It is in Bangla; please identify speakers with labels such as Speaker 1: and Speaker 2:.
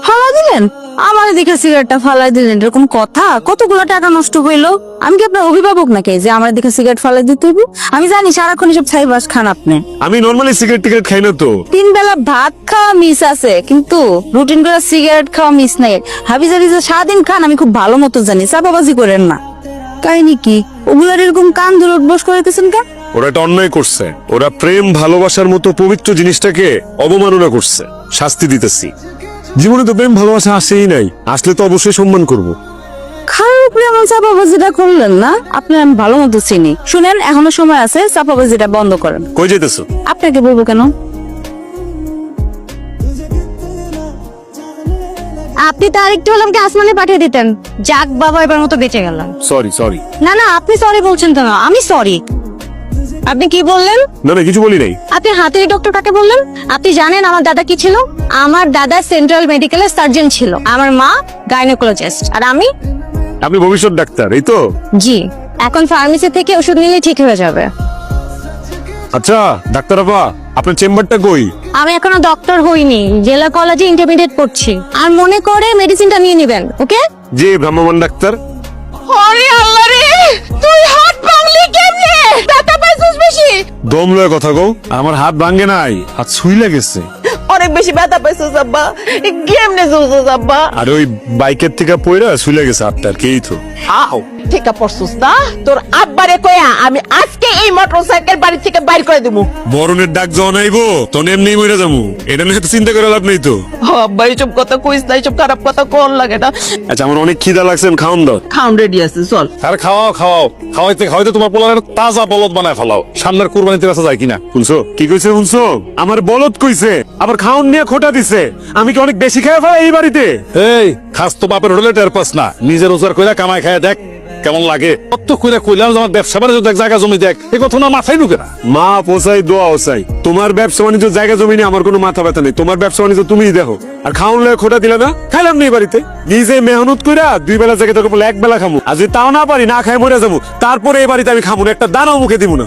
Speaker 1: ফালাই দিলেন? আমার দেখে সিগারেটটা ফালাই দিলেন, এরকম কথা? কতগুলো টাকা নষ্ট হইলো। আমি কি আপনার অভিভাবক নাকি যে আমার দেখে সিগারেট ফালাই দিতে হইব? আমি জানি সারাক্ষণ এসব ছাইবাস খান আপনি।
Speaker 2: আমি নরমালি সিগারেট টিগারেট খাই না তো।
Speaker 1: 3 বেলা ভাত খাওয়া মিস আছে, কিন্তু রুটিন করে সিগারেট খাওয়া মিস নাই। হাবিজাবি যে সারাদিন খান আমি খুব ভালো মতো জানি, চাপাবাজি করেন না। কাহিনী কি? ওগুলার এরকম কান ধরে উঠবস করেতেছেন কেন?
Speaker 2: ওরা একটা অন্যায় করছে, ওরা প্রেম ভালোবাসার মতো পবিত্র জিনিসটাকে অবমাননা করছে, শাস্তি দিতেছি। জীবনে তো প্রেম ভালোবাসা আসেই নাই, আসলে তো অবশ্যই সম্মান করব।
Speaker 1: খারাপ উপরে এমন চাপাবাজিটা করলেন না? আপনার আমি ভালো মতো চিনি। শুনেন, এখনো সময় আছে, চাপাবাজিটা বন্ধ করেন।
Speaker 2: কই যেতেছো?
Speaker 1: আপনাকে বলবো কেন?
Speaker 3: আপনি তো আরেকটু হলে আমাকে আসমানে পাঠিয়ে দিতেন। যাক বাবা, এবার মতো বেঁচে গেলাম।
Speaker 2: Sorry sorry.
Speaker 3: না না, আপনি সরি বলছেন তো না, আমি সরি। আপনি কি বললেন?
Speaker 2: না না, কিছু বলি নাই।
Speaker 3: আপনি হাতের ডক্টর কাকে বললেন? আপনি জানেন আমার দাদা কি ছিল? আমার দাদা সেন্ট্রাল মেডিকেলের সার্জন ছিল, আমার মা গাইনোকোলজিস্ট, আর আমি?
Speaker 2: আপনি ভবিষ্যৎ ডাক্তার, এই তো?
Speaker 3: জি। এখন ফার্মেসি থেকে ওষুধ নিলে ঠিক হয়ে যাবে।
Speaker 2: আচ্ছা ডাক্তার আপা, আপনার চেম্বারটা কই?
Speaker 3: আমি এখনো ডক্টর হইনি, জেলা কলেজে ইন্টারমিডিয়েট পড়ছি। আর মনে করে মেডিসিনটা নিয়ে নেবেন, ওকে?
Speaker 2: জি ভ্রাম্যমান ডাক্তার।
Speaker 3: আরে আল্লাহ রে, তুই হাত ভাঙলি কেমনে? ব্যথা পাইছিস বেশি?
Speaker 2: দম লয় কথা কও। আমার হাত ভাঙ্গে নাই, হাত ছুঁইলা গেছে।
Speaker 4: অনেক বেশি ব্যথা পাইছো আব্বা, কেমনে চলছো আব্বা?
Speaker 2: আর ওই বাইকের থেকে পয়রা ছুঁইলা গেছে হাতটা, আর কেই তো।
Speaker 4: আও ঠিক পড়ছস না? তোর আব্বারে কয়া আমি আজকে এই মোটরসাইকেল বাড়ি থেকে বাইর করে দেবো।
Speaker 2: বরণের ডাক যখন আইবো তখন এমনি মরে যাবো, এটা নিয়ে তো চিন্তা করে লাভ নেই তো।
Speaker 4: আব্বা এইসব কথা কইস না, এইসব খারাপ কথা কোন লাগে না।
Speaker 2: আচ্ছা আমার অনেক খিদা লাগছে, খাওন দাও।
Speaker 4: খাউন রেডি আছে, চল।
Speaker 5: আর খাওয়াও খাওয়াও, খাওয়াইতে খাওয়াইতে তোমার পোলার তাজা বলদ বানায় ফেলাও, সামনের কুরবানিতে বেচা যায় কিনা।
Speaker 2: শুনছো কি কইছে? শুনছো আমার বলদ কইছে, আবার খাওন নিয়ে খোটা দিছে। আমি কি অনেক বেশি খেয়ে ফেলা এই বাড়িতে?
Speaker 5: এই খাস তো বাপের হোটেলে টের পাস না, নিজে রোজগার কইরা কামাই খায় দেখ কেমন লাগে। কত কইরা কইলাম আমার ব্যবসা বাণিজ্য দেখ, জায়গা জমি দেখ, এই কথা না মাথায় ঢুকে না।
Speaker 2: মা পোসাই দোয়া ওসাই, তোমার ব্যবসা বাণিজ্য জায়গা জমি নিয়ে আমার কোনো মাথা ব্যথা নেই। তোমার ব্যবসা বাণিজ্য তুমিই দেখো। আর খাওন লয়ে খোটা দিলে না, খাইলাম না এই বাড়িতে। নিজে মেহনত কইরা 2 বেলা জায়গায় তোকে বলে 1 বেলা খামু, আর যদি তাও না পারি না খাই মরে যাবো, তারপরে এই বাড়িতে আমি খামু না, একটা দানাও মুখে দিব না।